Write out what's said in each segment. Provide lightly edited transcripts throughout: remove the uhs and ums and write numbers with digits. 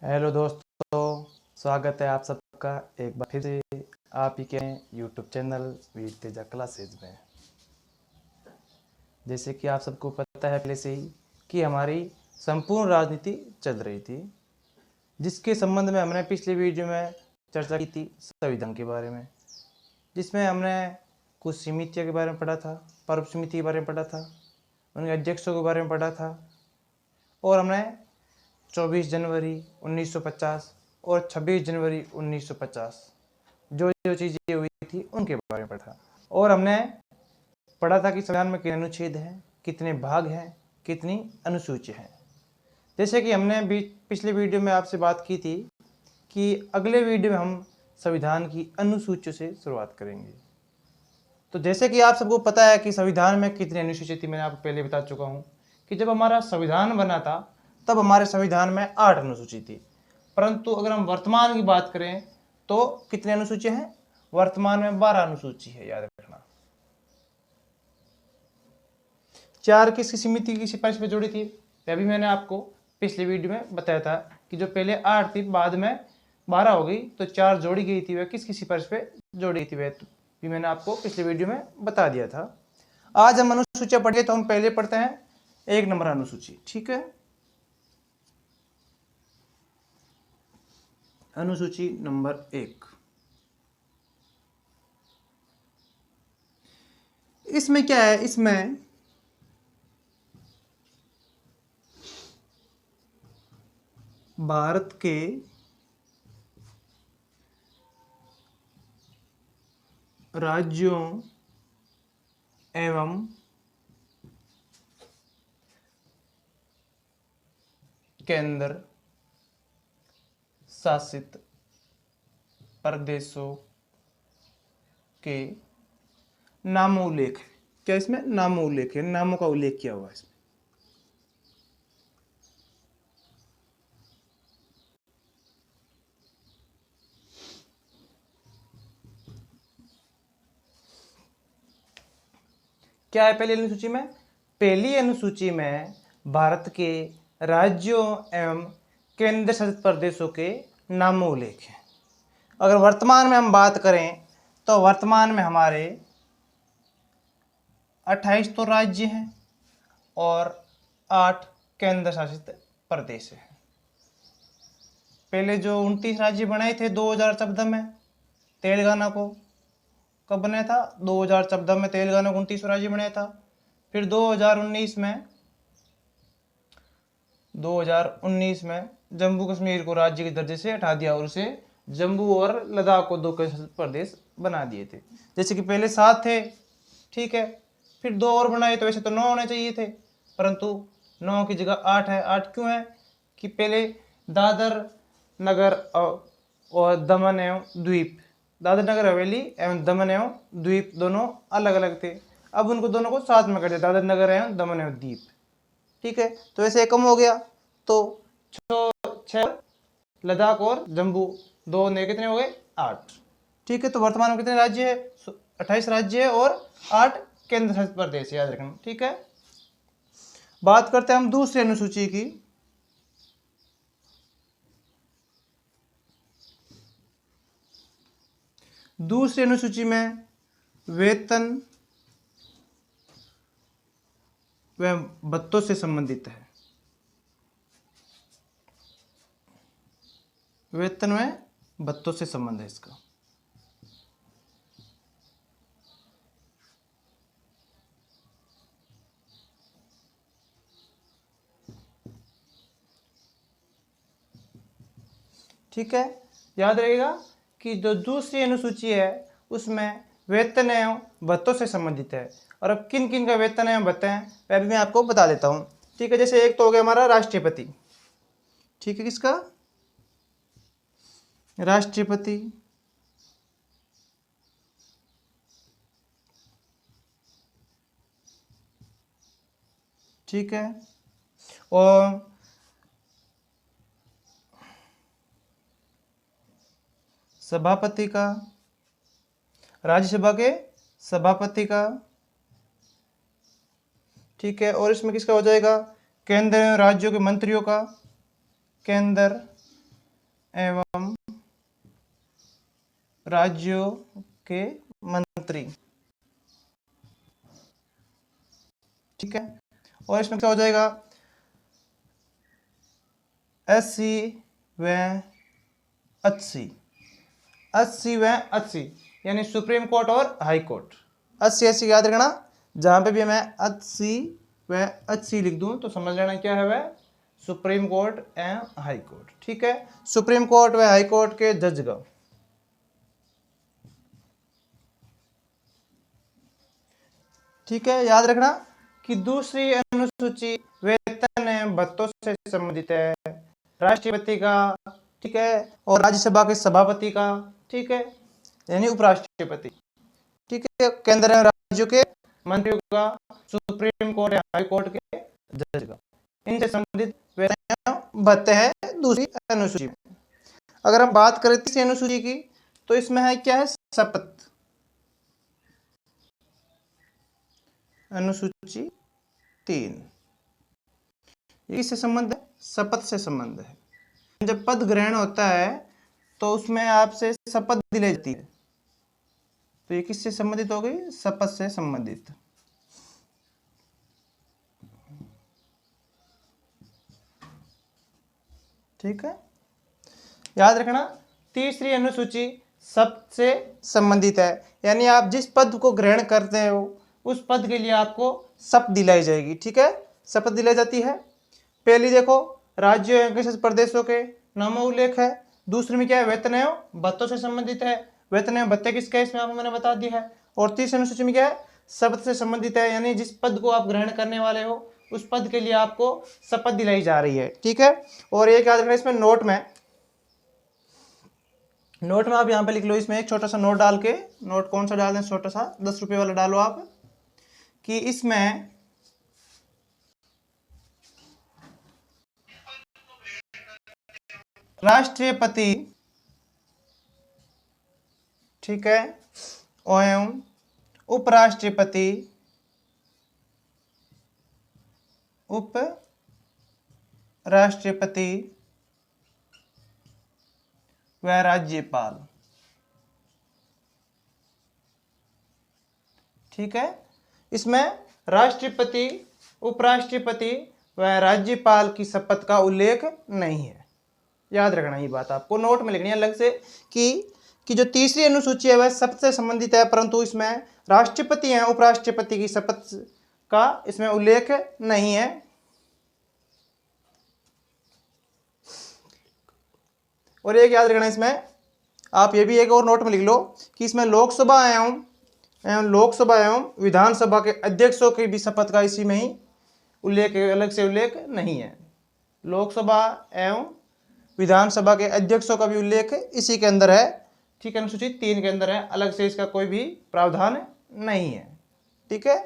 Hello दोस्तों, स्वागत है आप सबका एक बार फिर से आप ही के यूट्यूब चैनल वीर तेजा क्लासेज में। जैसे कि आप सबको पता है पहले से ही कि हमारी संपूर्ण राजनीति चल रही थी, जिसके संबंध में हमने पिछले वीडियो में चर्चा की थी संविधान के बारे में, जिसमें हमने कुछ समितियों के बारे में पढ़ा था, पर्व समिति के बारे में पढ़ा था, उनके अध्यक्षों के बारे में पढ़ा था, और हमने 24 जनवरी 1950 और 26 जनवरी 1950 जो चीज़ें हुई थी उनके बारे में पढ़ा। और हमने पढ़ा था कि संविधान में कितने अनुच्छेद हैं, कितने भाग हैं, कितनी अनुसूचियाँ हैं। जैसे कि हमने पिछले वीडियो में आपसे बात की थी कि अगले वीडियो में हम संविधान की अनुसूचियों से शुरुआत करेंगे। तो जैसे कि आप सबको पता है कि संविधान में कितनी अनुसूची थी, मैंने आपको पहले बता चुका हूँ कि जब हमारा संविधान बना था तब हमारे संविधान में 8 अनुसूची थी। परंतु अगर हम वर्तमान की बात करें तो कितने अनुसूची हैं? वर्तमान में 12 अनुसूची है, याद रखना। 4 किस समिति की सिफारिश पे जोड़ी थी? अभी मैंने आपको पिछले वीडियो में बताया था कि जो पहले 8 थी बाद में 12 हो गई, तो 4 जोड़ी गई थी, वह किसकी सिफारिश पे जोड़ी गई थी वह भी मैंने आपको पिछले वीडियो में बता दिया था। आज हम अनुसूचियां पढ़िए, तो हम पहले पढ़ते हैं 1 नंबर अनुसूची। ठीक है, अनुसूची नंबर 1। इसमें क्या है? इसमें भारत के राज्यों एवं केंद्र शासित प्रदेशों के नामों उल्लेख है। क्या इसमें नामों उल्लेख है? नामों का उल्लेख किया हुआ है इसमें। क्या है पहली अनुसूची में? पहली अनुसूची में भारत के राज्यों एवं केंद्र शासित प्रदेशों के नामों उल्लेख है। अगर वर्तमान में हम बात करें तो वर्तमान में हमारे 28 तो राज्य हैं और 8 केंद्र शासित प्रदेश हैं। पहले जो 29 राज्य बनाए थे 2014 में, तेलंगाना को कब बनाया था? 2014 में तेलंगाना को 29 राज्य बनाया था। फिर 2019 में जम्मू कश्मीर को राज्य के दर्जे से हटा दिया और उसे जम्मू और लद्दाख को 2 केंद्र शासित प्रदेश बना दिए थे। जैसे कि पहले 7 थे, ठीक है, फिर 2 और बनाए, तो वैसे तो 9 होने चाहिए थे, परंतु 9 की जगह 8 है। 8 क्यों है? कि पहले दादर नगर और दमन एवं द्वीप, दादर नगर हवेली एवं दमन एवं द्वीप दोनों अलग अलग थे, अब उनको दोनों को साथ में कर दिया, दादर नगर एवं दमन एवं द्वीप। ठीक है, तो ऐसे कम हो गया, तो 6 लद्दाख और जम्मू 2 ने कितने हो गए? 8। ठीक है, तो वर्तमान में कितने राज्य है? 28 राज्य है और 8 केंद्र शासित प्रदेश, याद रखना। ठीक है, बात करते हैं हम दूसरी अनुसूची की। दूसरी अनुसूची में वेतन व भत्तों से संबंधित है। वेतन में भत्तों से संबंध है इसका। ठीक है, याद रहेगा कि जो दूसरी अनुसूची है उसमें वेतन एवं भत्तों से संबंधित है। और अब किन किन का वेतन एवं भत्ते हैं वह भी मैं आपको बता देता हूँ। ठीक है, जैसे एक तो हो गया हमारा राष्ट्रपति। ठीक है, किसका? राष्ट्रपति। ठीक है, और सभापति का, राज्यसभा के सभापति का। ठीक है, और इसमें किसका हो जाएगा? केंद्र राज्यों के मंत्रियों का, केंद्र एवं राज्यों के मंत्री। ठीक है, और इसमें क्या हो जाएगा, 80 व 80, 80 व 80 यानी सुप्रीम कोर्ट और हाई कोर्ट। 80 80 याद रखना, जहां पे भी मैं 80 व 80 लिख दूं तो समझ लेना क्या है वह, supreme court and high court. ठीक है, सुप्रीम कोर्ट व हाई कोर्ट के जजगण। ठीक है, याद रखना कि दूसरी अनुसूची वेतन एवं भत्तों से संबंधित है, राष्ट्रपति का, ठीक है, और राज्यसभा के सभापति का, ठीक है, यानी उपराष्ट्रपति, ठीक है, केंद्र एवं राज्यों के मंत्रियों का, सुप्रीम कोर्ट या हाई कोर्ट के जज का, इनसे संबंधित वेतन भत्ते हैं दूसरी अनुसूची में। अगर हम बात करें तीसरी अनुसूची की तो इसमें है क्या है, शपथ। अनुसूची 3 इससे संबंध है, शपथ से संबंध है। जब पद ग्रहण होता है तो उसमें आपसे शपथ दिलाई जाती है, तो ये किससे संबंधित हो गई, शपथ से संबंधित। ठीक है, याद रखना तीसरी अनुसूची शपथ से संबंधित है, यानी आप जिस पद को ग्रहण करते हो उस पद के लिए आपको शपथ दिलाई जाएगी। ठीक है, शपथ दिलाई जाती है। पहली देखो, राज्यों एवं केंद्र शासित प्रदेशों के नामों उल्लेख है। दूसरे में क्या है, वेतन एवं भत्तों से संबंधित है, वेतन एवं भत्ते किसके इसमें आपको मैंने बता दिया है। और तीसरी अनुसूची में क्या है, शपथ से संबंधित है, यानी जिस पद को आप ग्रहण करने वाले हो उस पद के लिए आपको शपथ दिलाई जा रही है। ठीक है, और एक याद रखना इसमें नोट में आप यहाँ पे लिख लो, इसमें एक छोटा सा नोट डाल के, नोट कौन सा डाल दें, छोटा सा 10 रुपये वाला डालो आप, कि इसमें राष्ट्रपति, ठीक है, एवं उपराष्ट्रपति, उप राष्ट्रपति व राज्यपाल। ठीक है, इसमें राष्ट्रपति, उपराष्ट्रपति व राज्यपाल की शपथ का उल्लेख नहीं है। याद रखना ये बात, आपको नोट में लिखनी है अलग से कि जो तीसरी अनुसूची है वह शपथ से संबंधित है, परंतु इसमें राष्ट्रपति हैं, उपराष्ट्रपति की शपथ का इसमें उल्लेख नहीं है। और एक याद रखना, इसमें आप ये भी एक और नोट में लिख लो कि इसमें लोकसभा एवं विधानसभा के अध्यक्षों की भी शपथ का इसी में ही उल्लेख, अलग से उल्लेख नहीं है। लोकसभा एवं विधानसभा के अध्यक्षों का भी उल्लेख इसी के अंदर है। ठीक है, अनुसूची 3 के अंदर है, अलग से इसका कोई भी प्रावधान नहीं है। ठीक है,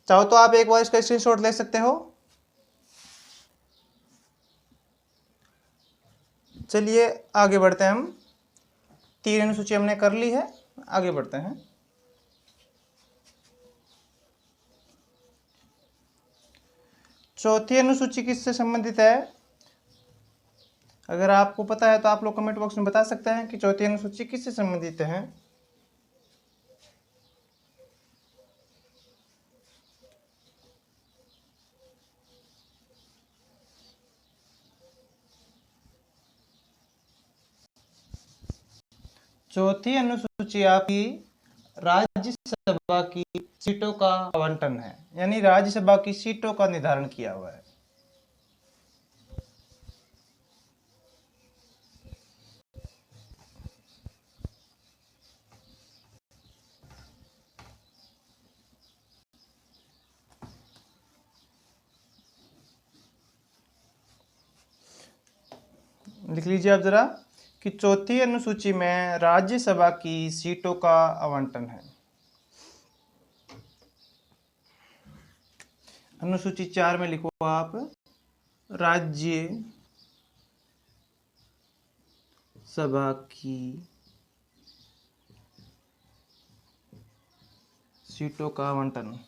चाहो तो आप एक बार इसका स्क्रीनशॉट ले सकते हो। चलिए आगे बढ़ते हैं, हम 3 अनुसूची हमने कर ली है, आगे बढ़ते हैं। चौथी अनुसूची किससे संबंधित है, अगर आपको पता है तो आप लोग कमेंट बॉक्स में बता सकते हैं कि चौथी अनुसूची किससे संबंधित है। चौथी अनुसूची आपकी राज्यसभा की सीटों का आवंटन है, यानी राज्यसभा की सीटों का निर्धारण किया हुआ है। लिख लीजिए आप जरा कि चौथी अनुसूची में राज्यसभा की सीटों का आवंटन है। अनुसूची 4 में लिखो आप, राज्य सभा की सीटों का आवंटन।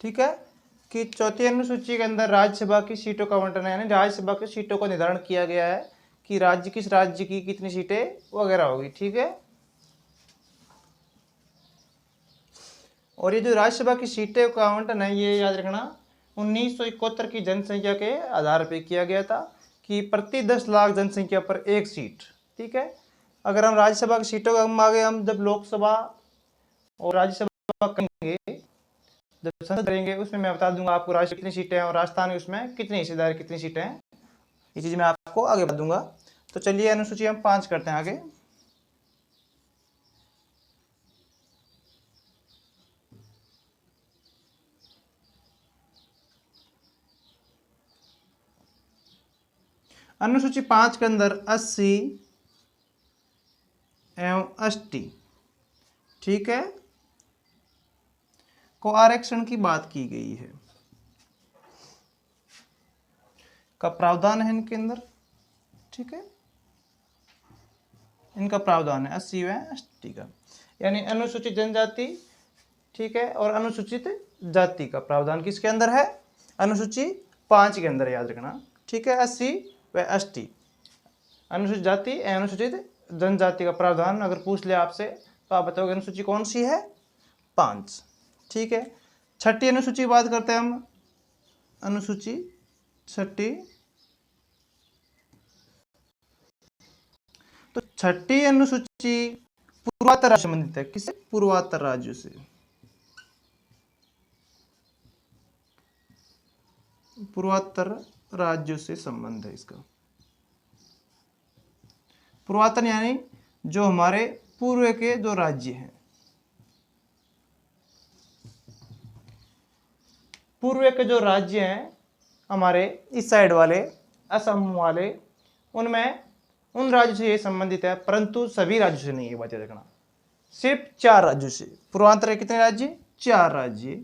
ठीक है, कि चौथी अनुसूची के अंदर राज्यसभा की सीटों का आवंटन है, यानी राज्यसभा की सीटों का निर्धारण किया गया है कि किस राज्य की कितनी सीटें वगैरह होगी। ठीक है, और ये जो राज्यसभा की सीटें का आवंटन है ये याद रखना 1971 की जनसंख्या के आधार पर किया गया था कि प्रति 10 लाख जनसंख्या पर एक सीट। ठीक है, अगर हम राज्यसभा की सीटों का हम आगे हम जब लोकसभा और राज्यसभा करेंगे, जब संसद करेंगे, उसमें मैं बता दूंगा आपको राज्य कितनी सीटें हैं और राजस्थान में उसमें कितनी हिस्सेदारी कितनी सीटें हैं, ये चीज़ मैं आपको आगे बता दूंगा। तो चलिए अनुसूची हम 5 करते हैं आगे। अनुसूची 5 के अंदर 80 एवं 80, ठीक है, को आरक्षण की बात की गई है, का प्रावधान है इनके अंदर। ठीक है, इनका प्रावधान है 80 व 80 का, यानी अनुसूचित जनजाति, ठीक है, और अनुसूचित जाति का प्रावधान किसके अंदर है, अनुसूची 5 के अंदर, याद रखना। ठीक है, 80 व 80 अनुसूचित जाति एवं अनुसूचित जनजाति का प्रावधान अगर पूछ ले आपसे तो आप बताओगे अनुसूची कौन सी है, 5। ठीक है, छठी अनुसूची की बात करते हैं हम, अनुसूची छठी। तो छठी अनुसूची पूर्वोत्तर राज्य संबंधित है, किससे, पूर्वोत्तर राज्यों से, पूर्वोत्तर राज्यों से संबंध है इसका। पूर्वोत्तर यानी जो हमारे पूर्व के जो राज्य हैं, पूर्व के जो राज्य हैं हमारे इस साइड वाले, असम वाले, उनमें उन राज्यों से ये संबंधित है, परंतु सभी राज्यों से नहीं है, बात याद रखना, सिर्फ 4 राज्यों से। पूर्वांचल के कितने राज्य, 4 राज्य,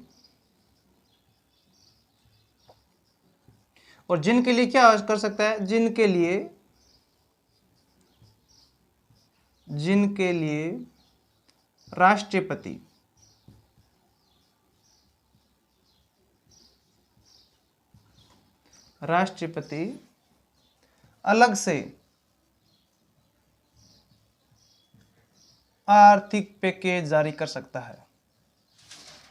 और जिनके लिए क्या कर सकता है, जिनके लिए राष्ट्रपति अलग से आर्थिक पैकेज जारी कर सकता है।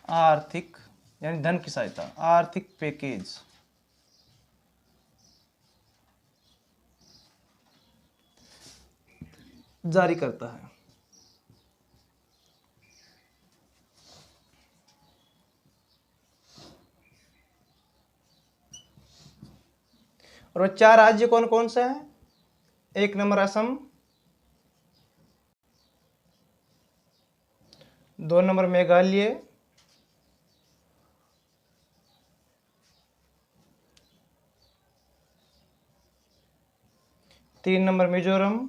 आर्थिक यानी धन की सहायता, आर्थिक पैकेज जारी करता है। और वो 4 राज्य कौन कौन से हैं, 1 number Assam, 2 number Meghalaya, 3 number Mizoram,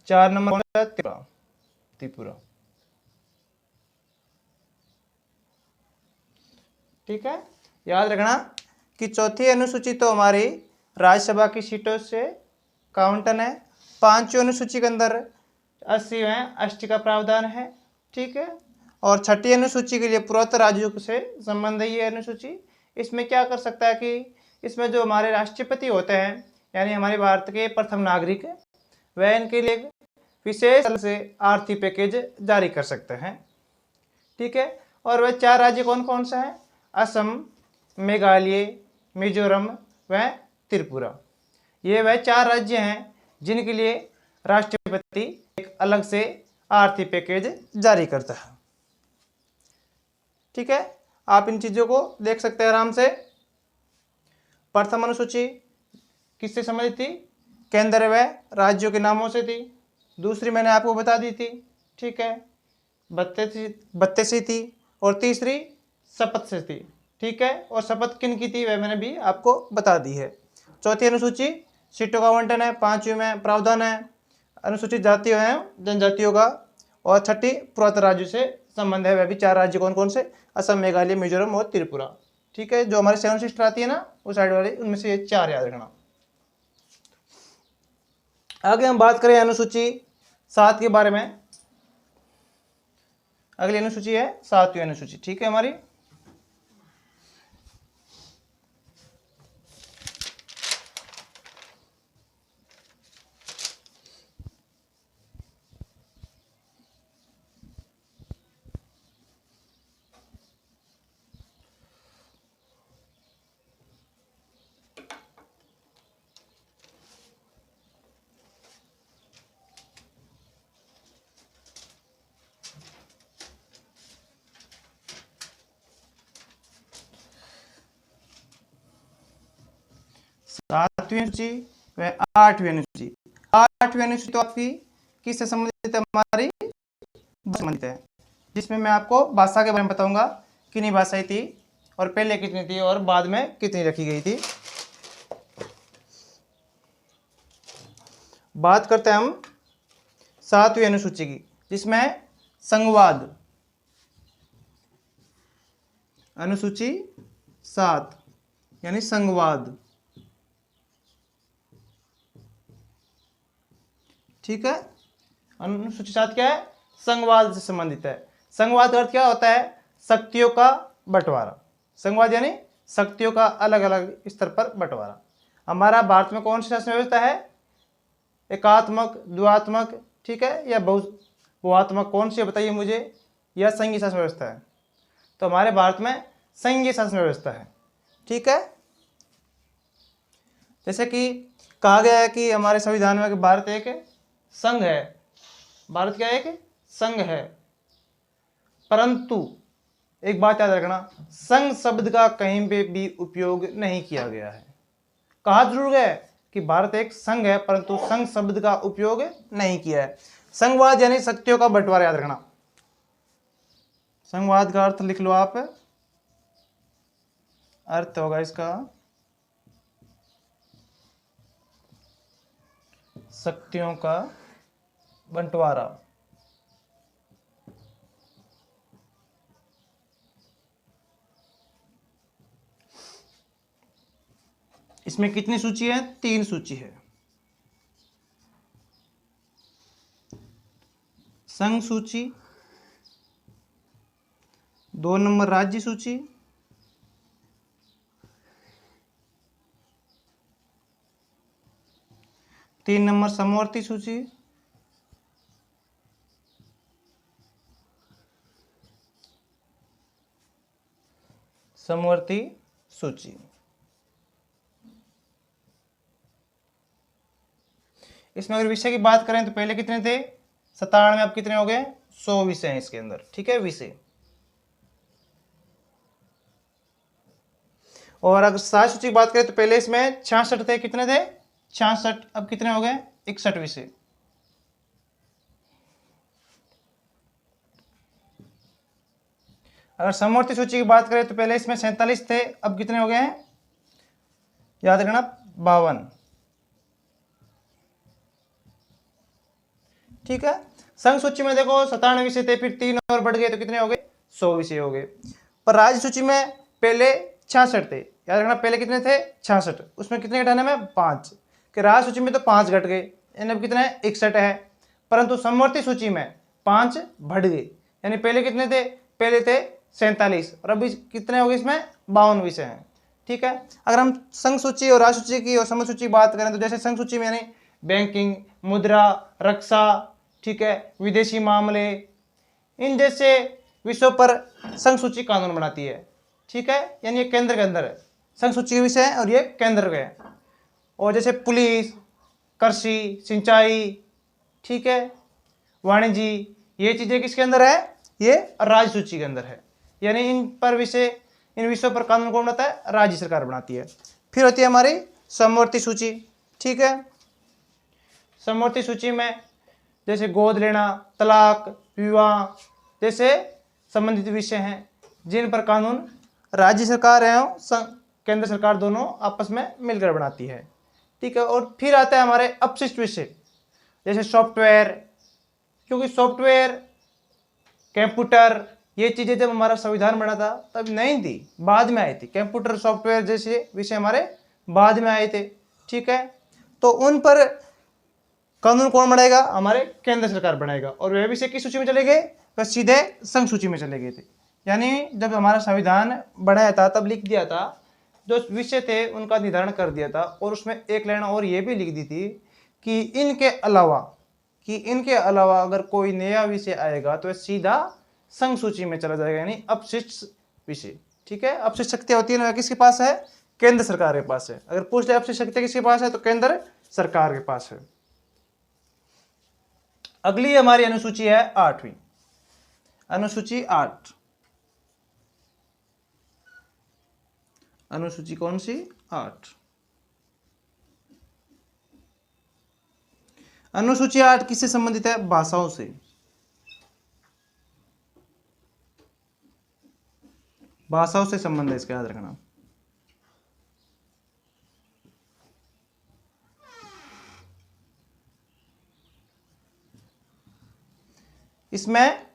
4 number Tripura. ठीक है, याद रखना कि चौथी अनुसूची तो हमारी राज्यसभा की सीटों से काउंटन है, 5वीं अनुसूची के अंदर 80 व 80 का प्रावधान है। ठीक है, और छठी अनुसूची के लिए पूर्वोत्तर राज्यों से संबंध है ये अनुसूची। इसमें क्या कर सकता है कि इसमें जो हमारे राष्ट्रपति होते हैं, यानी हमारे भारत के प्रथम नागरिक, वह इनके लिए विशेष तरह से आर्थिक पैकेज जारी कर सकते हैं। ठीक है, और वह 4 राज्य कौन कौन से हैं, असम, मेघालय, मिजोरम व त्रिपुरा। ये वह 4 राज्य हैं जिनके लिए राष्ट्रपति एक अलग से आर्थिक पैकेज जारी करता है। ठीक है, आप इन चीज़ों को देख सकते हैं आराम से। प्रथम अनुसूची किससे संबंधित थी, केंद्र व राज्यों के नामों से थी। दूसरी मैंने आपको बता दी थी, ठीक है, 32 थी, और तीसरी शपथ से थी। ठीक है, और शपथ किन की थी वह मैंने भी आपको बता दी है। चौथी अनुसूची सीटों का आवंटन है, 5वीं में प्रावधान है अनुसूचित जातियों हैं जनजातियों का, और छठी पूर्वोत्तर राज्यों से संबंध है, वह भी 4 राज्य कौन कौन से, असम, मेघालय, मिजोरम और त्रिपुरा। ठीक है, जो हमारी 7 सिस्टर आती है ना उस साइड वाली, उनमें से ये 4 याद रखना। आगे हम बात करें अनुसूची 7 के बारे में। अगली अनुसूची है 7वीं अनुसूची, ठीक है हमारी। सातवीं अनुसूची व 8वीं अनुसूची। 8वीं अनुसूची तो आपकी किससे संबंधित है? हमारी संबंधित है, जिसमें मैं आपको भाषा के बारे में बताऊंगा, कितनी भाषाएं थी और पहले कितनी थी और बाद में कितनी रखी गई थी। बात करते हैं हम 7वीं अनुसूची की, जिसमें संवाद। अनुसूची 7 यानी संवाद, ठीक है। अनुसूची 7 क्या है? संवाद से संबंधित है। संवाद का अर्थ क्या होता है? शक्तियों का बंटवारा। संवाद यानी शक्तियों का अलग अलग स्तर पर बंटवारा। हमारा भारत में कौन सी शासन व्यवस्था है? एकात्मक, द्विआत्मक, ठीक है, या बहुआत्मक, कौन सी बताइए मुझे, या संघीय शासन व्यवस्था है? तो हमारे भारत में संघीय शासन व्यवस्था है, ठीक है। जैसे कि कहा गया है कि हमारे संविधान में कि भारत एक संघ है। भारत क्या एक संघ है, परंतु एक बात याद रखना, संघ शब्द का कहीं पे भी उपयोग नहीं किया गया है। कहा जरूर गया है कि भारत एक संघ है, परंतु संघ शब्द का उपयोग नहीं किया है। संघवाद यानी शक्तियों का बंटवारा, याद रखना। संघवाद का अर्थ लिख लो आप, अर्थ होगा इसका शक्तियों का बंटवारा। इसमें कितनी सूची है? 3 सूची है। संघ सूची, 2 नंबर राज्य सूची, 3 नंबर समवर्ती सूची, समवर्ती सूची। इसमें अगर विषय की बात करें तो पहले कितने थे? 97, अब कितने हो गए? 100 विषय हैं इसके अंदर, ठीक है, विषय। और अगर सात सूची की बात करें तो पहले इसमें 66 थे, कितने थे? 66, अब कितने हो गए? 61 विषय। अगर समवर्ती सूची की बात करें तो पहले इसमें 47 थे, अब कितने हो गए हैं? याद रखना, 52, ठीक है। संघ सूची में देखो 97 विषय थे, फिर 3 और बढ़ गए तो कितने हो गए? 100 विषय हो गए। पर राज्य सूची में पहले 66 थे, याद रखना, पहले कितने थे? 66, उसमें कितने घटाने में? 5, कि राज्य सूची में तो 5 घट गए, यानी अब कितने हैं? 61 है। परंतु समवर्ती सूची में 5 बढ़ गए, यानी पहले कितने थे? पहले थे 47 और अभी कितने हो गए? इसमें 52 विषय हैं, ठीक है। अगर हम संघ सूची और राज्य सूची की और समवर्ती सूची की बात करें तो जैसे संघ सूची में यानी बैंकिंग, मुद्रा, रक्षा, ठीक है, विदेशी मामले, इन जैसे विषयों पर संघ सूची कानून बनाती है, ठीक है, यानी ये केंद्र के अंदर है। संघ सूची के विषय है और ये केंद्र के। और जैसे पुलिस, कृषि, सिंचाई, ठीक है, वाणिज्य, ये चीजें किसके अंदर है? ये राज्य सूची के अंदर है, यानी इन विषयों पर कानून कौन बनाता है? राज्य सरकार बनाती है। फिर होती है हमारी समवर्ती सूची, ठीक है। समवर्ती सूची में जैसे गोद लेना, तलाक, विवाह जैसे संबंधित विषय हैं, जिन पर कानून राज्य सरकार एवं केंद्र सरकार दोनों आपस में मिलकर बनाती है, ठीक है। और फिर आता है हमारे अपशिष्ट विषय, जैसे सॉफ्टवेयर, क्योंकि सॉफ्टवेयर, कंप्यूटर, ये चीजें जब हमारा संविधान बना था तब नहीं थी, बाद में आई थी। कंप्यूटर, सॉफ्टवेयर जैसे विषय हमारे बाद में आए थे, ठीक है। तो उन पर कानून कौन बनाएगा? हमारे केंद्र सरकार बनाएगा। और वे विषय किस सूची में चले गए? वह सीधे संघ सूची में चले गए थे। यानी जब हमारा संविधान बनाया था तब लिख दिया था, जो विषय थे उनका निर्धारण कर दिया था, और उसमें एक लाइन और ये भी लिख दी थी कि इनके अलावा अगर कोई नया विषय आएगा तो सीधा संघ सूची में चला जाएगा, यानी अपशिष्ट विषय। ठीक है, अपशिष्ट शक्ति होती है ना, किसके पास है? केंद्र सरकार के पास है। अगर पूछ ले अपशिष्ट शक्ति किसके पास है, तो केंद्र सरकार के पास है। अगली हमारी अनुसूची है 8वीं अनुसूची 8। अनुसूची कौन सी? 8। अनुसूची 8 किससे संबंधित है? भाषाओं से। भाषाओं से संबंध है, इसका याद रखना। इसमें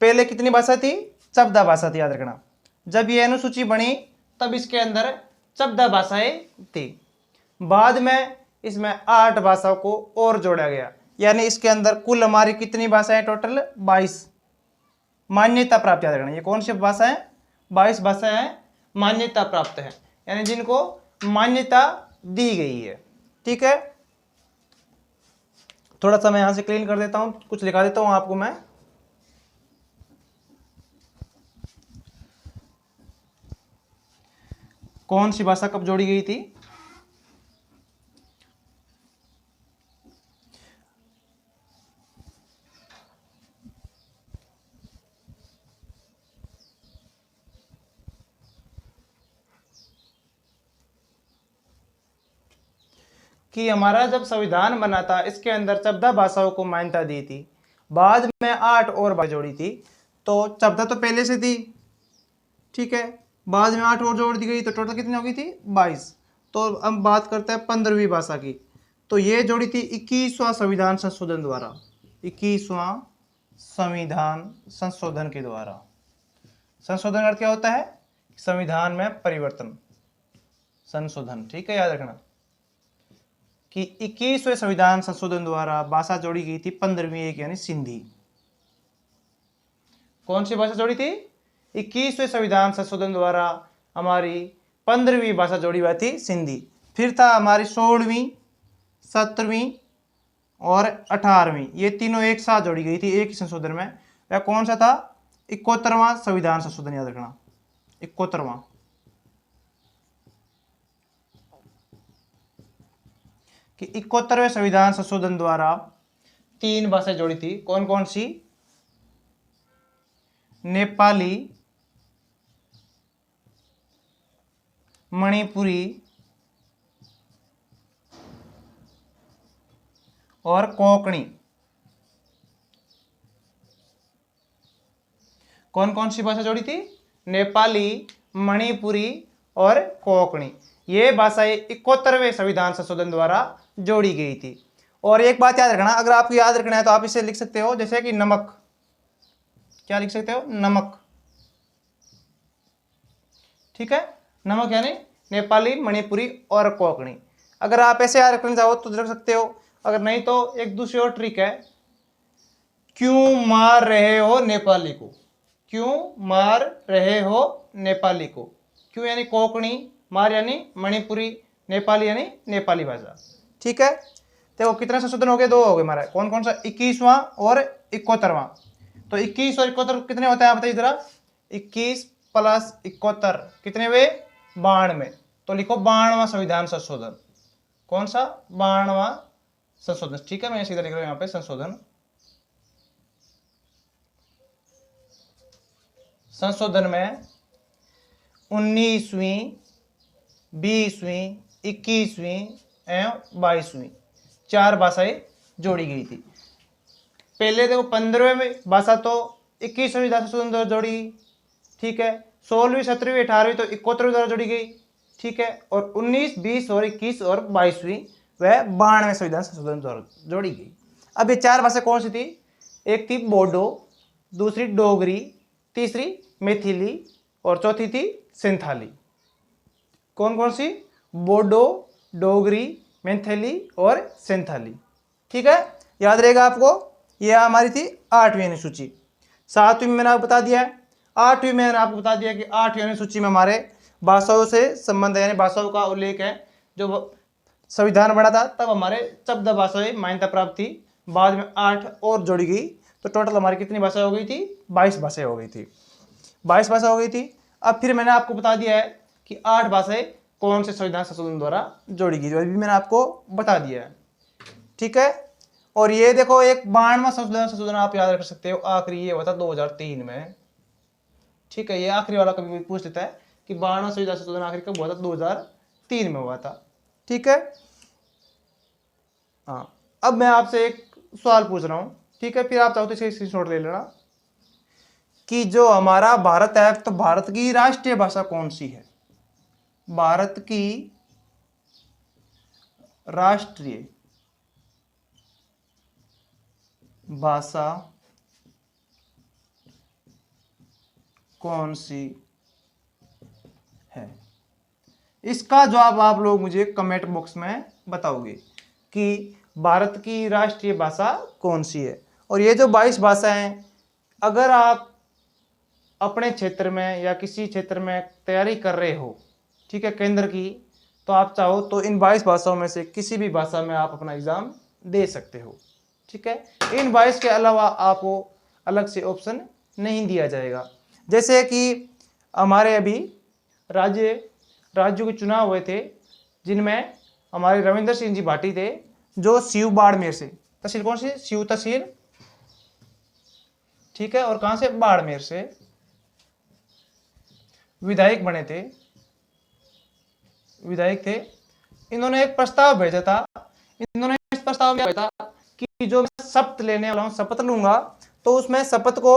पहले कितनी भाषा थी? 14 भाषा थी, याद रखना। जब ये अनुसूची बनी तब इसके अंदर 14 भाषाएं थी। बाद में इसमें 8 भाषाओं को और जोड़ा गया, यानी इसके अंदर कुल हमारी कितनी भाषाएं? टोटल 22 मान्यता प्राप्त, याद रखना। ये कौन सी भाषा है? 22 भाषाएं मान्यता प्राप्त है, यानी जिनको मान्यता दी गई है। ठीक है, थोड़ा सा मैं यहां से क्लीन कर देता हूं, कुछ लिखा देता हूं आपको मैं। कौन सी भाषा कब जोड़ी गई थी? कि हमारा जब संविधान बना था इसके अंदर 14 भाषाओं को मान्यता दी थी, बाद में 8 और भाषा जोड़ी थी। तो 14 तो पहले से थी, ठीक है, बाद में 8 और जोड़ दी गई, तो टोटल कितनी हो गई थी? 22। तो अब बात करते हैं 15वीं भाषा की। तो ये जोड़ी थी 21वां संविधान संशोधन द्वारा, 21वां संविधान संशोधन के द्वारा। संशोधन का अर्थ क्या होता है? संविधान में परिवर्तन, संशोधन। ठीक है, याद रखना कि 21वें संविधान संशोधन द्वारा भाषा जोड़ी गई थी 15वीं एक, यानी सिंधी। कौन सी भाषा जोड़ी थी? 21वें संविधान संशोधन द्वारा हमारी 15वीं भाषा जोड़ी हुई थी, सिंधी। फिर था हमारी 16वीं, 17वीं और 18वीं, ये तीनों एक साथ जोड़ी गई थी एक ही संशोधन में। वह कौन सा था? 71वां संविधान संशोधन, याद रखना, 71वां। कि 71वें संविधान संशोधन द्वारा 3 भाषाएं जोड़ी थी। कौन कौन सी? नेपाली, मणिपुरी और कोंकणी। कौन कौन सी भाषा जोड़ी थी? नेपाली, मणिपुरी और कोंकणी। ये भाषाएं 71वें संविधान संशोधन द्वारा जोड़ी गई थी। और एक बात याद रखना, अगर आपको याद रखना है तो आप इसे लिख सकते हो, जैसे कि नमक। क्या लिख सकते हो? नमक। ठीक है, नमक यानी नेपाली, मणिपुरी और कोंकणी। अगर आप ऐसे याद रखना चाहो तो रख सकते हो, अगर नहीं तो एक दूसरी और ट्रिक है, क्यों मार रहे हो नेपाली को? क्यों मार रहे हो नेपाली को? क्यों यानी कोंकणी, मार यानी मणिपुरी, नेपाली यानी नेपाली भाषा। ठीक है, देखो कितने संशोधन हो गए? 2 हो गए हमारे। कौन कौन सा? 21वां और 71वां। तो 21 और 71 कितने होते हैं आप बताइए जरा? 21 + 71 कितने हुए? 92। तो लिखो 92वां संविधान संशोधन। कौन सा? 92वां संशोधन। ठीक है, मैं सीधा लिख रहा हूं यहाँ पे संशोधन। संशोधन में 19वीं, 20वीं, 21वीं एवं 22वीं 4 भाषाएं जोड़ी गई थी। पहले देखो 15वें भाषा तो 21वें संविधान संशोधन द्वारा जोड़ी, ठीक है। 16वीं, 17वीं, 18वीं तो 71वें द्वारा जोड़ी गई, ठीक है। और 19, 20 और 21 और 22वीं वह 92वें संविधान संशोधन द्वारा जोड़ी गई। अब ये 4 भाषा कौन सी थी? एक थी बोडो, दूसरी डोगरी, तीसरी मैथिली और चौथी थी सिंथाली। कौन कौन सी? बोडो, डोगरी, मैथिली और सिंथाली। ठीक है, याद रहेगा आपको। ये हमारी थी 8वीं अनुसूची। 7वीं में मैंने आपको बता दिया है। 8वीं में मैंने आपको बता दिया कि 8वीं अनुसूची में हमारे भाषाओं से संबंध है, यानी भाषाओं का उल्लेख है। जो संविधान बना था तब हमारे 14 भाषाएं मान्यता प्राप्त थी, बाद में 8 और जोड़ी गई, तो टोटल हमारी कितनी भाषा हो गई थी? 22 भाषाएं हो गई थी। 22 भाषा हो गई थी। अब फिर मैंने आपको बता दिया है कि 8 भाषाएं कौन से संविधान संशोधन द्वारा जोड़ी गई, जो अभी मैंने आपको बता दिया है। ठीक है, और ये देखो एक 92वां संशोधन आप याद रख सकते हो, आखिरी ये हुआ था 2003 में। ठीक है, ये आखिरी वाला कभी पूछ लेता है कि 92वां संविधान संशोधन आखिरी कब हुआ था? 2003 में हुआ था। ठीक है, हाँ। अब मैं आपसे एक सवाल पूछ रहा हूं, ठीक है, फिर आप चाहो तो इसका स्क्रीनशॉट ले लेना कि जो हमारा भारत है, तो भारत की राष्ट्रीय भाषा कौन सी है? भारत की राष्ट्रीय भाषा कौन सी है? इसका जवाब आप लोग मुझे कमेंट बॉक्स में बताओगे कि भारत की राष्ट्रीय भाषा कौन सी है। और ये जो 22 भाषाएं हैं, अगर आप अपने क्षेत्र में या किसी क्षेत्र में तैयारी कर रहे हो, ठीक है, केंद्र की, तो आप चाहो तो इन 22 भाषाओं में से किसी भी भाषा में आप अपना एग्जाम दे सकते हो। ठीक है, इन 22 के अलावा आपको अलग से ऑप्शन नहीं दिया जाएगा। जैसे कि हमारे अभी राज्यों के चुनाव हुए थे, जिनमें हमारे रविंद्र सिंह जी भाटी थे, जो शिव बाड़मेर से, तहसील कौन सी? शिव तहसील। ठीक है, और कहां से? बाड़मेर से विधायक बने थे, विधायक थे। इन्होंने एक प्रस्ताव भेजा था। इन्होंने इस प्रस्ताव में भेजा था कि जो मैं शपथ लेने वाला हूं, शपथ लूंगा, तो उसमें शपथ को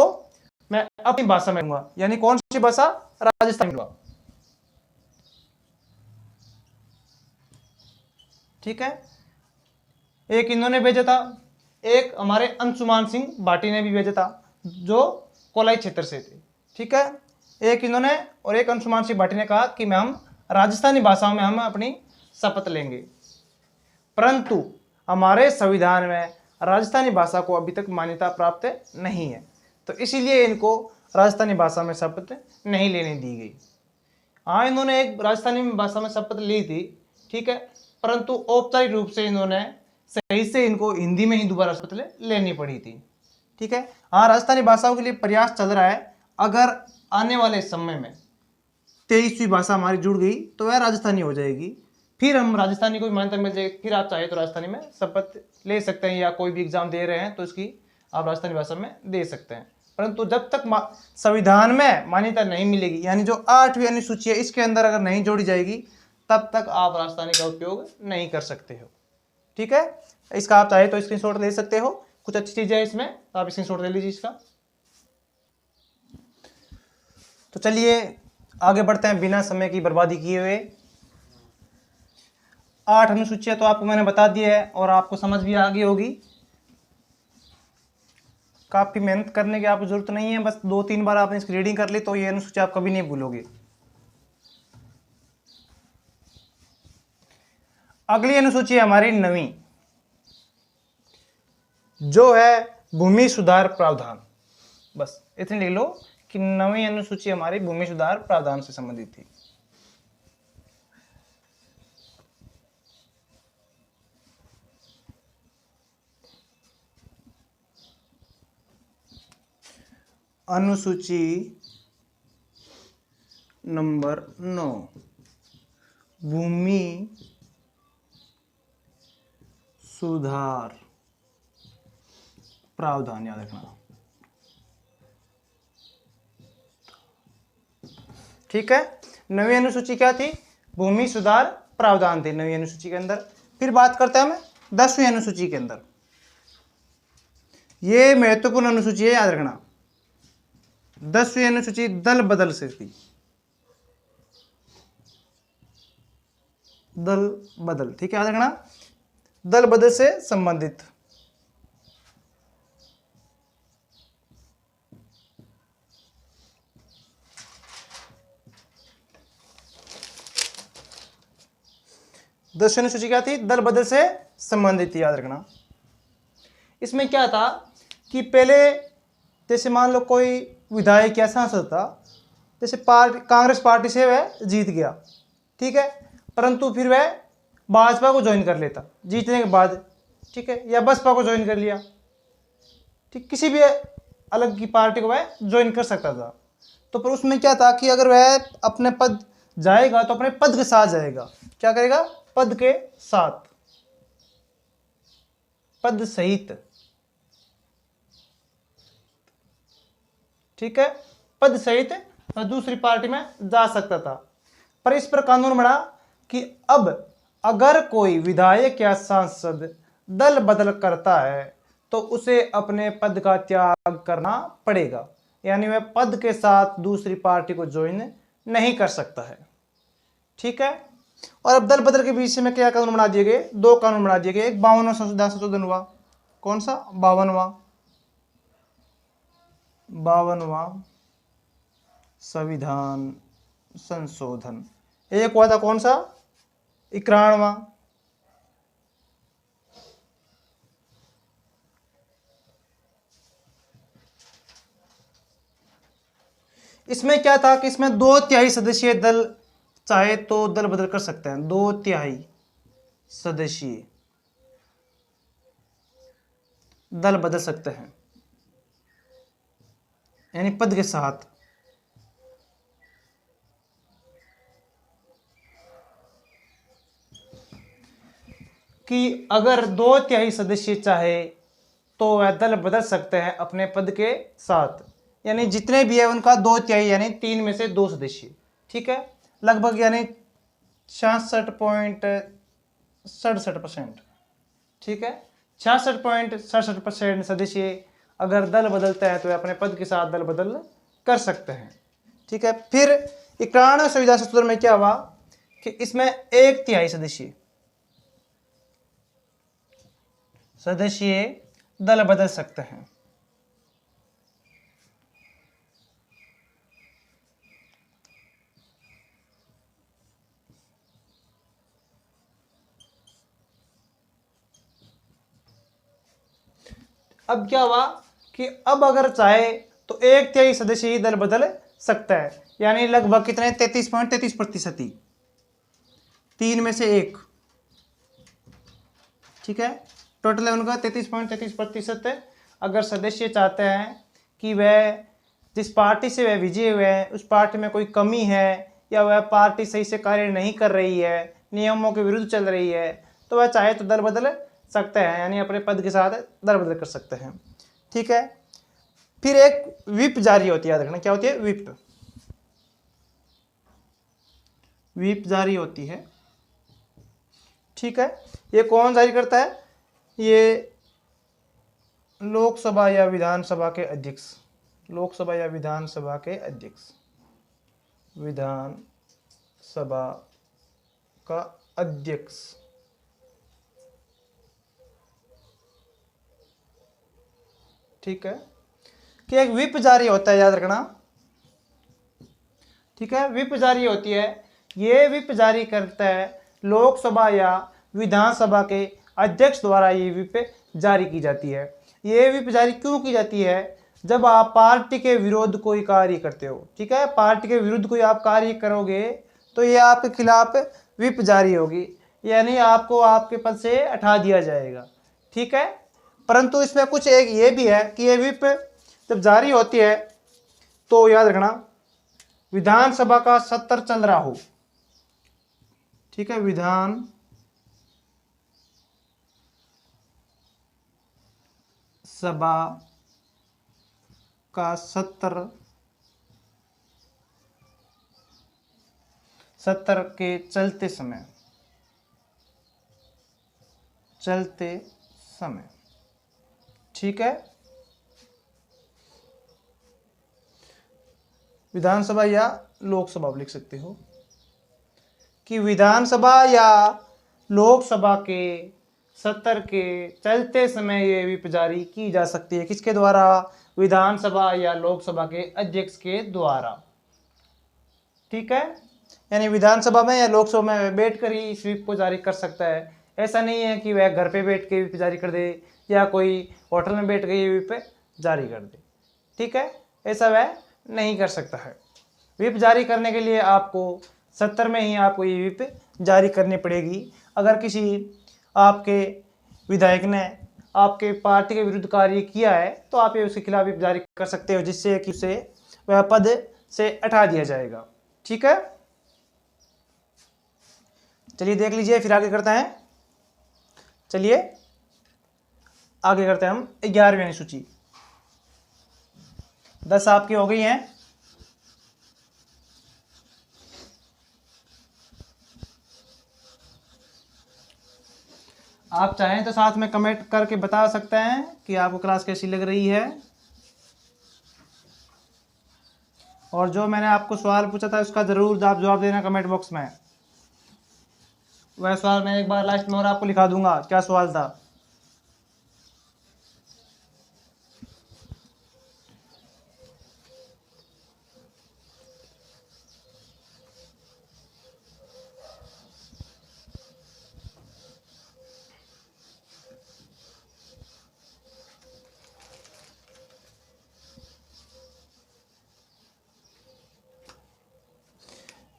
मैं अपनी भाषा में लूंगा। यानी कौन सी भाषा? राजस्थानी लूंगा। ठीक है, एक इन्होंने भेजा था, एक हमारे अंशुमान सिंह भाटी ने भी भेजा था, जो कोलाई क्षेत्र से थे। ठीक है, एक इन्होंने और एक अंशुमान सिंह भाटी ने कहा कि हम राजस्थानी भाषाओं में हम अपनी शपथ लेंगे। परंतु हमारे संविधान में राजस्थानी भाषा को अभी तक मान्यता प्राप्त नहीं है, तो इसीलिए इनको राजस्थानी भाषा में शपथ नहीं लेने दी गई। हाँ, इन्होंने एक राजस्थानी भाषा में शपथ ली थी, ठीक है, परंतु औपचारिक रूप से इन्होंने सही से इनको हिंदी में ही दोबारा शपथ लेनी पड़ी थी। ठीक है, हाँ, राजस्थानी भाषाओं के लिए प्रयास चल रहा है। अगर आने वाले समय में 23वीं भाषा हमारी जुड़ गई तो वह राजस्थानी हो जाएगी, फिर हम राजस्थानी को भी मान्यता मिल जाएगी, फिर आप चाहे तो राजस्थानी में शपथ ले सकते हैं, या कोई भी एग्जाम दे रहे हैं तो इसकी आप राजस्थानी भाषा में दे सकते हैं। परंतु जब तक संविधान में मान्यता नहीं मिलेगी, यानी जो 8वीं अनुसूची है इसके अंदर अगर नहीं जोड़ी जाएगी, तब तक आप राजस्थानी का उपयोग नहीं कर सकते हो। ठीक है, इसका आप चाहे तो स्क्रीनशॉट ले सकते हो, कुछ अच्छी चीजें है इसमें, तो आप स्क्रीनशॉट ले लीजिए इसका। तो चलिए आगे बढ़ते हैं बिना समय की बर्बादी किए हुए। 8 अनुसूचियां तो आपको मैंने बता दी है और आपको समझ भी आ गई होगी। काफी मेहनत करने की आपको जरूरत नहीं है, बस 2-3 बार आपने इसकी रीडिंग कर ली तो ये अनुसूची आप कभी नहीं भूलोगे। अगली अनुसूची है हमारी 9वीं, जो है भूमि सुधार प्रावधान। बस इतनी लिख लो कि 9वीं अनुसूची हमारी भूमि सुधार प्रावधान से संबंधित थी। अनुसूची नंबर 9, भूमि सुधार प्रावधान, याद रखना। ठीक है, 9वीं अनुसूची क्या थी? भूमि सुधार प्रावधान थी 9वीं अनुसूची के अंदर। फिर बात करते हैं हम 10वीं अनुसूची के अंदर। ये महत्वपूर्ण अनुसूची है, याद रखना। 10वीं अनुसूची दल बदल से थी, दल बदल। ठीक है, याद रखना, दल बदल से संबंधित। दसवीं अनुसूची क्या थी? दल बदल से संबंधित थी, याद रखना। इसमें क्या था कि पहले जैसे मान लो कोई विधायक या सांसद था, जैसे कांग्रेस पार्टी से वह जीत गया, ठीक है, परंतु फिर वह भाजपा को ज्वाइन कर लेता जीतने के बाद, ठीक है, या बसपा को ज्वाइन कर लिया, ठीक, किसी भी अलग की पार्टी को वह ज्वाइन कर सकता था। तो पर उसमें क्या था कि अगर वह अपने पद जाएगा तो अपने पद के साथ जाएगा। क्या करेगा? पद के साथ, पद सहित, ठीक है, पद सहित दूसरी पार्टी में जा सकता था। पर इस पर कानून बना कि अब अगर कोई विधायक या सांसद दल बदल करता है तो उसे अपने पद का त्याग करना पड़ेगा, यानी वह पद के साथ दूसरी पार्टी को ज्वाइन नहीं कर सकता है, ठीक है। और अब दल बदल के बीच में क्या कानून बना दिए गए? 2 कानून बना दिए गए। एक 52वां संशोधन हुआ। कौन सा? 52वां संविधान संशोधन। एक हुआ था कौन सा? 91वां। इसमें क्या था कि इसमें 2/3 सदस्यीय दल चाहे तो दल बदल कर सकते हैं। 2/3 सदस्यीय दल बदल सकते हैं, यानी पद के साथ। कि अगर 2/3 सदस्य चाहे तो वह दल बदल सकते हैं अपने पद के साथ, यानी जितने भी है उनका 2/3 यानी 3 में से 2 सदस्य, ठीक है, लगभग यानी 66.67%, ठीक है, 66.67% सदस्य अगर दल बदलते हैं तो वे अपने पद के साथ दल बदल कर सकते हैं, ठीक है। फिर 91वें संविधान संशोधन में क्या हुआ कि इसमें 1/3 सदस्य दल बदल सकते हैं। अब क्या हुआ कि अब अगर चाहे तो 1/3 सदस्य ही दल बदल सकता है, यानी लगभग कितने? 33.33% ही, 3 में से 1, ठीक है, टोटल है उनका 33.33%। अगर सदस्य चाहते हैं कि वह जिस पार्टी से वह विजयी हुए हैं उस पार्टी में कोई कमी है या वह पार्टी सही से कार्य नहीं कर रही है, नियमों के विरुद्ध चल रही है, तो वह चाहे तो दल बदल सकते हैं, यानी अपने पद के साथ दल बदल कर सकते हैं, ठीक है। फिर एक व्हिप जारी होती है, याद रखना क्या होती है? व्हिप, व्हिप जारी होती है, ठीक है। ये कौन जारी करता है? ये लोकसभा या विधानसभा के अध्यक्ष, लोकसभा या विधानसभा के अध्यक्ष, विधानसभा का अध्यक्ष, ठीक है, कि एक व्हिप जारी होता है, याद रखना, ठीक है, व्हिप जारी होती है। ये व्हिप जारी करता है लोकसभा या विधानसभा के अध्यक्ष द्वारा ये व्हिप जारी की जाती है। ये व्हिप जारी क्यों की जाती है? जब आप पार्टी के विरुद्ध कोई कार्य करते हो, ठीक है, पार्टी के विरुद्ध कोई आप कार्य करोगे तो ये आपके खिलाफ व्हिप जारी होगी, यानी आपको आपके पद से हटा दिया जाएगा, ठीक है। परंतु इसमें कुछ एक ये भी है कि ये व्हिप जब जारी होती है तो याद रखना विधानसभा का सत्र चल रहा हो, ठीक है, विधान सभा का सत्र के चलते समय, ठीक है, विधानसभा या लोकसभा लिख सकते हो कि विधानसभा या लोकसभा के सत्र के चलते समय ये व्हिप जारी की जा सकती है। किसके द्वारा? विधानसभा या लोकसभा के अध्यक्ष के द्वारा, ठीक है, यानी विधानसभा में या लोकसभा में बैठकर ही इस व्हिप को जारी कर सकता है। ऐसा नहीं है कि वह घर पे बैठ के व्हिप जारी कर दे या कोई होटल में बैठ के ये व्हिप जारी कर दे, ठीक है, ऐसा वह नहीं कर सकता है। व्हिप जारी करने के लिए आपको 70 में ही आपको ये व्हिप जारी करनी पड़ेगी। अगर किसी आपके विधायक ने आपके पार्टी के विरुद्ध कार्य किया है तो आप ये उसके खिलाफ व्हिप जारी कर सकते हो, जिससे कि उसे वह पद से हटा दिया जाएगा, ठीक है। चलिए देख लीजिए, फिर आगे करते हैं। चलिए आगे करते हैं हम 11वीं अनुसूची। 10 आपकी हो गई हैं। आप चाहें तो साथ में कमेंट करके बता सकते हैं कि आपको क्लास कैसी लग रही है। और जो मैंने आपको सवाल पूछा था उसका जरूर आप जवाब देना कमेंट बॉक्स में। वह सवाल मैं एक बार लास्ट में और आपको लिखा दूंगा क्या सवाल था।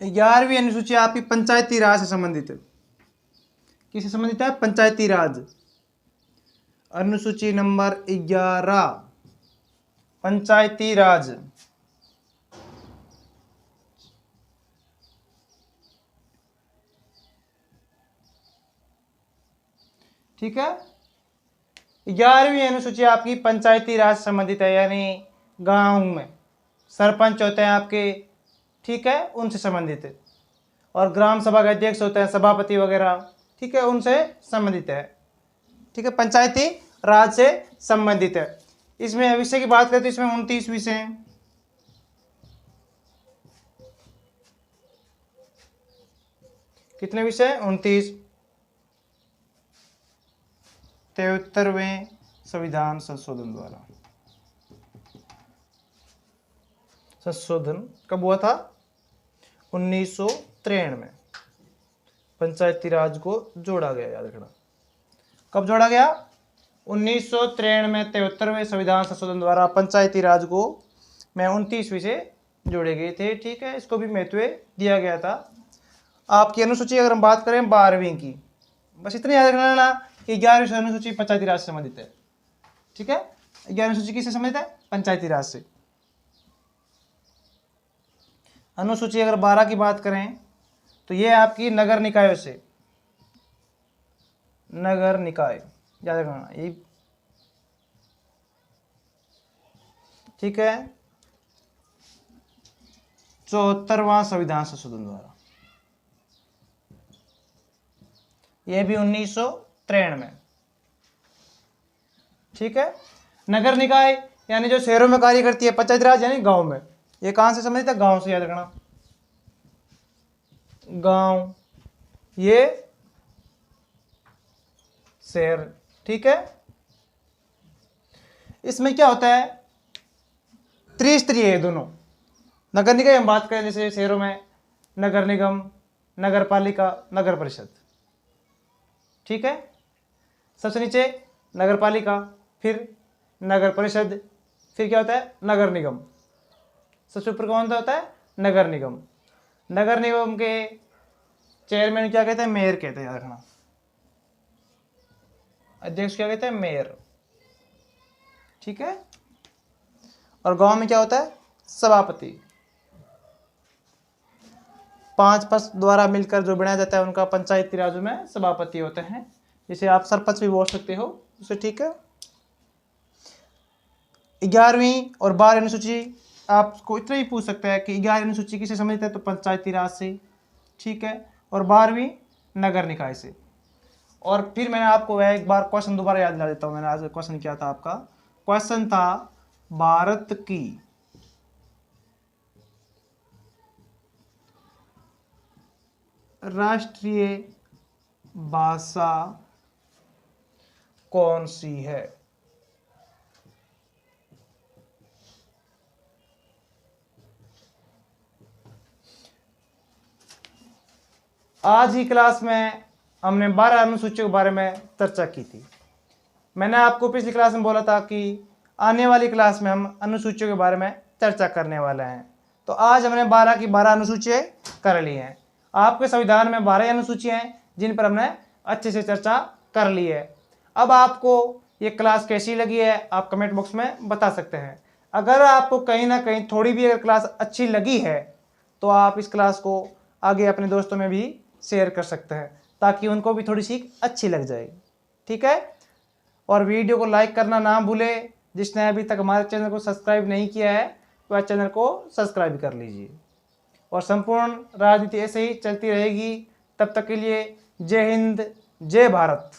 ग्यारहवीं अनुसूची आपकी पंचायती राज से संबंधित है। किससे संबंधित है? पंचायती राज। अनुसूची नंबर 11 पंचायती राज। ठीक है, 11वीं अनुसूची आपकी पंचायती राज से संबंधित है, यानी गांव में सरपंच होते हैं आपके, ठीक है, उनसे संबंधित है। और ग्राम सभा के अध्यक्ष होते हैं, सभापति वगैरह, ठीक है, उनसे संबंधित है। ठीक है, पंचायती राज से संबंधित है। इसमें विषय की बात करते हैं, इसमें 29 विषय हैं। कितने विषय? 29। 73वें संविधान संशोधन द्वारा। संशोधन कब हुआ था? 1993 में पंचायती राज को जोड़ा गया, याद रखना। कब जोड़ा गया? 1993 में 73वें संविधान संशोधन द्वारा पंचायती राज को में 29 विषय जोड़े गए थे। ठीक है, इसको भी महत्व दिया गया था। आपकी अनुसूची अगर हम बात करें 12वीं की, बस इतने याद रखना ना कि 11वीं अनुसूची पंचायती राज से संबंधित है। ठीक है, 11वीं अनुसूची किससे संबंधित है? पंचायती राज से। अनुसूची अगर 12 की बात करें तो ये आपकी नगर निकायों से, नगर निकाय याद रखना ये, ठीक है, 74वां संविधान संशोधन द्वारा, यह भी 1993 में। ठीक है, नगर निकाय यानी जो शहरों में कार्य करती है, पंचायती राज यानी गांव में। ये कहां से संबंधित है? गांव से, याद रखना, गांव, ये शहर। ठीक है, इसमें क्या होता है? त्रिस्तरीय है दोनों। नगर निकाय हम बात करें जैसे शहरों में नगर निगम, नगर पालिका, नगर परिषद। ठीक है, सबसे नीचे नगर पालिका, फिर नगर परिषद, फिर क्या होता है? नगर निगम। सबसे ऊपर कौन सा होता है? नगर निगम। नगर निगम के चेयरमैन क्या कहते हैं? मेयर कहते हैं, याद रखना। अध्यक्ष क्या कहते हैं? मेयर। ठीक है, और गांव में क्या होता है? सभापति। 5 पद द्वारा मिलकर जो बनाया जाता है उनका पंचायती राज में सभापति होते हैं, जिसे आप सरपंच भी बोल सकते हो उसे। ठीक है, 11वीं और 12वीं अनुसूची आपको इतना ही पूछ सकता है कि 11वीं अनुसूची किससे संबंधित है? तो पंचायती राज से। ठीक है, और 12वीं नगर निकाय से। और फिर मैंने आपको वह एक बार क्वेश्चन दोबारा याद दिला देता हूं। मैंने आज क्वेश्चन किया था, आपका क्वेश्चन था भारत की राष्ट्रीय भाषा कौन सी है? आज ही क्लास में हमने 12 अनुसूचियों के बारे में चर्चा की थी। मैंने आपको पिछली क्लास में बोला था कि आने वाली क्लास में हम अनुसूचियों के बारे में चर्चा करने वाले हैं। तो आज हमने 12 की 12 अनुसूचियाँ कर ली हैं। आपके संविधान में 12 अनुसूचियाँ हैं जिन पर हमने अच्छे से चर्चा कर ली है। अब आपको ये क्लास कैसी लगी है आप कमेंट बॉक्स में बता सकते हैं। अगर आपको कहीं ना कहीं थोड़ी भी अगर क्लास अच्छी लगी है तो आप इस क्लास को आगे अपने दोस्तों में भी शेयर कर सकते हैं ताकि उनको भी थोड़ी सी अच्छी लग जाए। ठीक है, और वीडियो को लाइक करना ना भूलें। जिसने अभी तक हमारे चैनल को सब्सक्राइब नहीं किया है वह चैनल को सब्सक्राइब कर लीजिए। और संपूर्ण राजनीति ऐसे ही चलती रहेगी। तब तक के लिए जय हिंद, जय भारत।